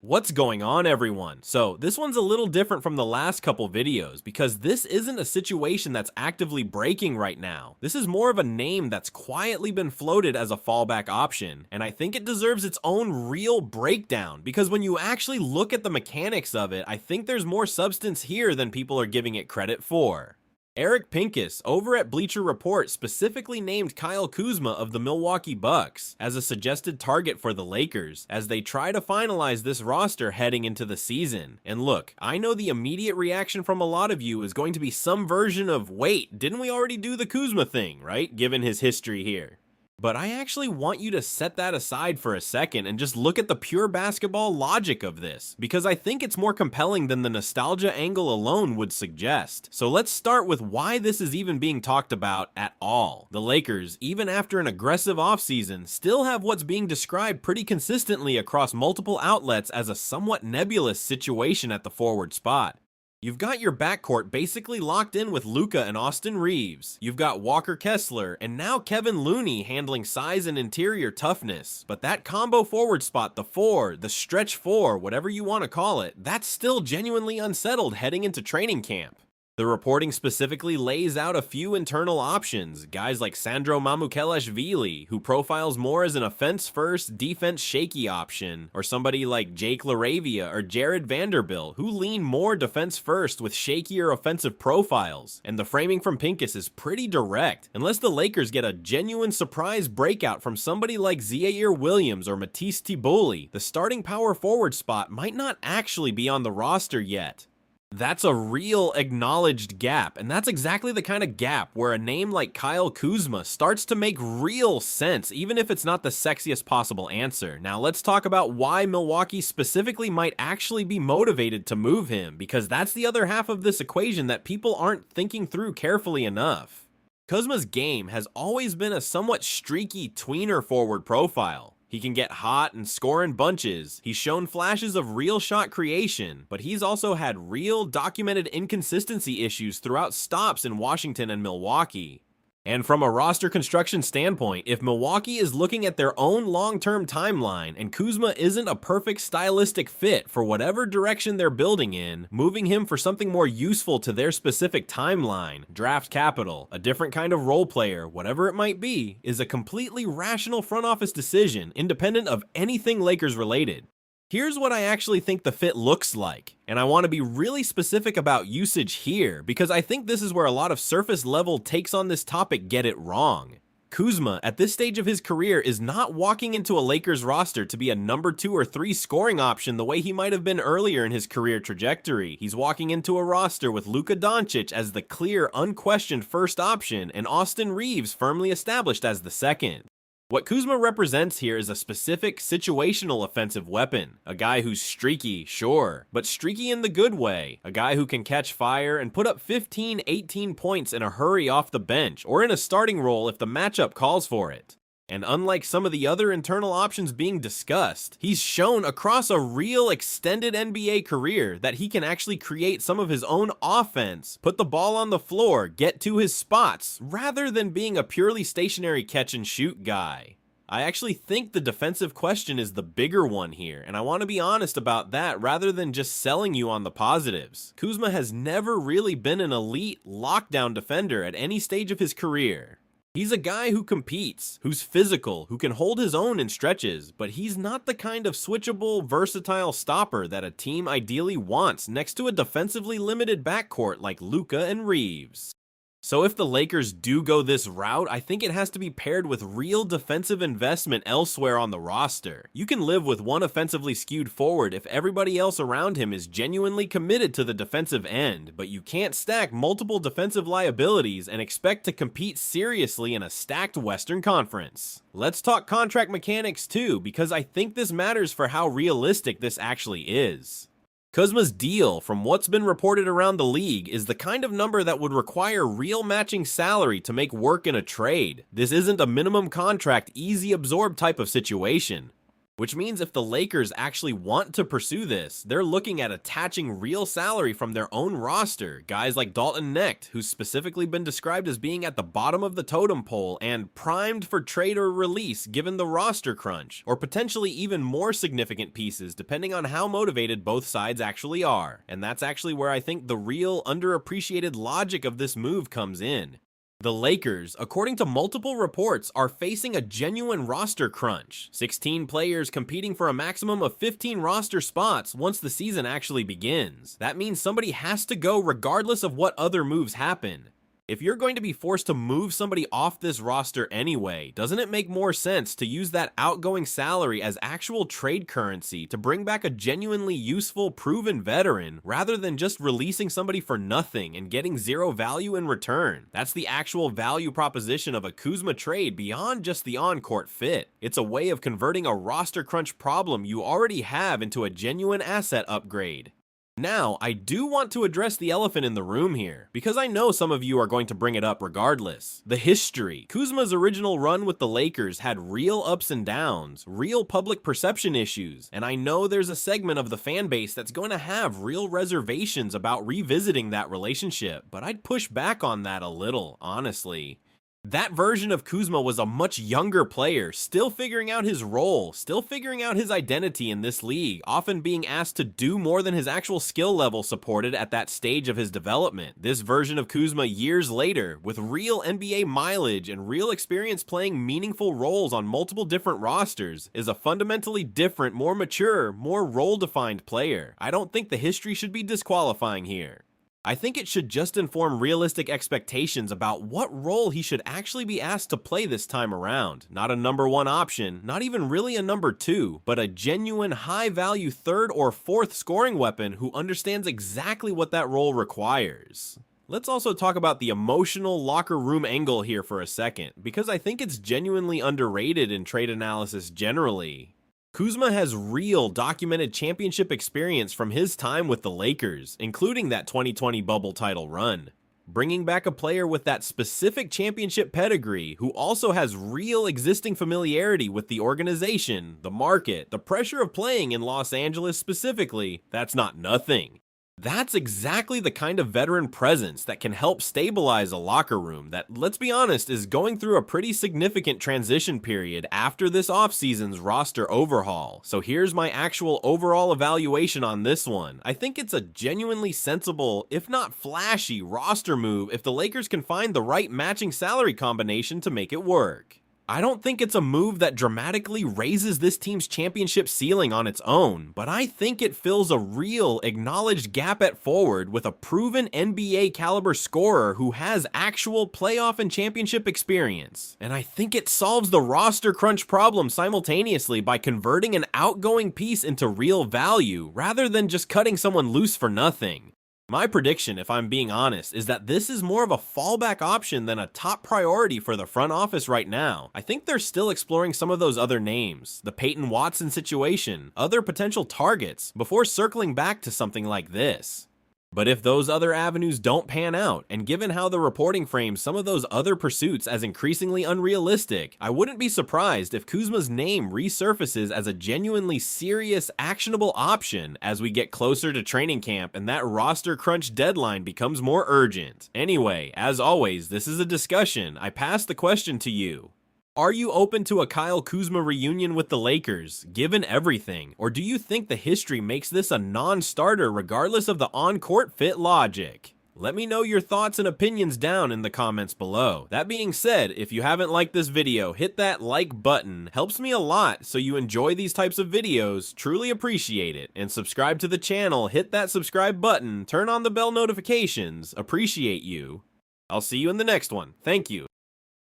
What's going on, everyone? So this one's a little different from the last couple videos because this isn't a situation that's actively breaking right now. This is more of a name that's quietly been floated as a fallback option, and I think it deserves its own real breakdown because when you actually look at the mechanics of it, I think there's more substance here than people are giving it credit for. Eric Pincus over at Bleacher Report specifically named Kyle Kuzma of the Milwaukee Bucks as a suggested target for the Lakers as they try to finalize this roster heading into the season. And look, I know the immediate reaction from a lot of you is going to be some version of, wait, didn't we already do the Kuzma thing, right? Given his history here. But I actually want you to set that aside for a second and just look at the pure basketball logic of this, because I think it's more compelling than the nostalgia angle alone would suggest. So let's start with why this is even being talked about at all. The Lakers, even after an aggressive offseason, still have what's being described pretty consistently across multiple outlets as a somewhat nebulous situation at the forward spot. You've got your backcourt basically locked in with Luka and Austin Reeves. You've got Walker Kessler and now Kevin Looney handling size and interior toughness. But that combo forward spot, the four, the stretch four, whatever you want to call it, that's still genuinely unsettled heading into training camp. The reporting specifically lays out a few internal options, guys like Sandro Mamukelashvili, who profiles more as an offense-first, defense-shaky option, or somebody like Jake LaRavia or Jared Vanderbilt, who lean more defense-first with shakier offensive profiles. And the framing from Pincus is pretty direct. Unless the Lakers get a genuine surprise breakout from somebody like Zaire Williams or Matisse Thybulle, the starting power forward spot might not actually be on the roster yet. That's a real acknowledged gap, and that's exactly the kind of gap where a name like Kyle Kuzma starts to make real sense, even if it's not the sexiest possible answer. Now let's talk about why Milwaukee specifically might actually be motivated to move him, because that's the other half of this equation that people aren't thinking through carefully enough. Kuzma's game has always been a somewhat streaky tweener forward profile. He can get hot and score in bunches. He's shown flashes of real shot creation, but he's also had real documented inconsistency issues throughout stops in Washington and Milwaukee. And from a roster construction standpoint, if Milwaukee is looking at their own long-term timeline and Kuzma isn't a perfect stylistic fit for whatever direction they're building in, moving him for something more useful to their specific timeline, draft capital, a different kind of role player, whatever it might be, is a completely rational front office decision independent of anything Lakers related. Here's what I actually think the fit looks like, and I want to be really specific about usage here because I think this is where a lot of surface level takes on this topic get it wrong. Kuzma, at this stage of his career, is not walking into a Lakers roster to be a number 2 or 3 scoring option the way he might have been earlier in his career trajectory. He's walking into a roster with Luka Doncic as the clear, unquestioned first option and Austin Reeves firmly established as the second. What Kuzma represents here is a specific situational offensive weapon. A guy who's streaky, sure, but streaky in the good way. A guy who can catch fire and put up 15, 18 points in a hurry off the bench or in a starting role if the matchup calls for it. And unlike some of the other internal options being discussed, he's shown across a real extended NBA career that he can actually create some of his own offense, put the ball on the floor, get to his spots, rather than being a purely stationary catch and shoot guy. I actually think the defensive question is the bigger one here, and I want to be honest about that rather than just selling you on the positives. Kuzma has never really been an elite lockdown defender at any stage of his career. He's a guy who competes, who's physical, who can hold his own in stretches, but he's not the kind of switchable, versatile stopper that a team ideally wants next to a defensively limited backcourt like Luka and Reeves. So if the Lakers do go this route, I think it has to be paired with real defensive investment elsewhere on the roster. You can live with one offensively skewed forward if everybody else around him is genuinely committed to the defensive end, but you can't stack multiple defensive liabilities and expect to compete seriously in a stacked Western Conference. Let's talk contract mechanics too, because I think this matters for how realistic this actually is. Kuzma's deal, from what's been reported around the league, is the kind of number that would require real matching salary to make work in a trade. This isn't a minimum contract, easy absorb type of situation. Which means if the Lakers actually want to pursue this, they're looking at attaching real salary from their own roster. Guys like Dalton Knecht, who's specifically been described as being at the bottom of the totem pole and primed for trade or release given the roster crunch, or potentially even more significant pieces depending on how motivated both sides actually are. And that's actually where I think the real underappreciated logic of this move comes in. The Lakers, according to multiple reports, are facing a genuine roster crunch. 16 players competing for a maximum of 15 roster spots once the season actually begins. That means somebody has to go regardless of what other moves happen. If you're going to be forced to move somebody off this roster anyway, doesn't it make more sense to use that outgoing salary as actual trade currency to bring back a genuinely useful, proven veteran, rather than just releasing somebody for nothing and getting zero value in return? That's the actual value proposition of a Kuzma trade beyond just the on-court fit. It's a way of converting a roster crunch problem you already have into a genuine asset upgrade. Now, I do want to address the elephant in the room here, because I know some of you are going to bring it up regardless. The history. Kuzma's original run with the Lakers had real ups and downs, real public perception issues, and I know there's a segment of the fan base that's going to have real reservations about revisiting that relationship, but I'd push back on that a little, honestly. That version of Kuzma was a much younger player, still figuring out his role, still figuring out his identity in this league, often being asked to do more than his actual skill level supported at that stage of his development. This version of Kuzma years later, with real NBA mileage and real experience playing meaningful roles on multiple different rosters, is a fundamentally different, more mature, more role-defined player. I don't think the history should be disqualifying here. I think it should just inform realistic expectations about what role he should actually be asked to play this time around. Not a number one option, not even really a number two, but a genuine high-value third or fourth scoring weapon who understands exactly what that role requires. Let's also talk about the emotional locker room angle here for a second, because I think it's genuinely underrated in trade analysis generally. Kuzma has real documented championship experience from his time with the Lakers, including that 2020 bubble title run. Bringing back a player with that specific championship pedigree who also has real existing familiarity with the organization, the market, the pressure of playing in Los Angeles specifically, that's not nothing. That's exactly the kind of veteran presence that can help stabilize a locker room that, let's be honest, is going through a pretty significant transition period after this offseason's roster overhaul. So here's my actual overall evaluation on this one. I think it's a genuinely sensible, if not flashy, roster move if the Lakers can find the right matching salary combination to make it work. I don't think it's a move that dramatically raises this team's championship ceiling on its own, but I think it fills a real, acknowledged gap at forward with a proven NBA caliber scorer who has actual playoff and championship experience. And I think it solves the roster crunch problem simultaneously by converting an outgoing piece into real value, rather than just cutting someone loose for nothing. My prediction, if I'm being honest, is that this is more of a fallback option than a top priority for the front office right now. I think they're still exploring some of those other names, the Peyton Watson situation, other potential targets, before circling back to something like this. But if those other avenues don't pan out, and given how the reporting frames some of those other pursuits as increasingly unrealistic, I wouldn't be surprised if Kuzma's name resurfaces as a genuinely serious, actionable option as we get closer to training camp and that roster crunch deadline becomes more urgent. Anyway, as always, this is a discussion. I pass the question to you. Are you open to a Kyle Kuzma reunion with the Lakers, given everything, or do you think the history makes this a non-starter regardless of the on-court fit logic? Let me know your thoughts and opinions down in the comments below. That being said, if you haven't liked this video, hit that like button. Helps me a lot, so you enjoy these types of videos, truly appreciate it. And subscribe to the channel, hit that subscribe button, turn on the bell notifications, appreciate you. I'll see you in the next one. Thank you.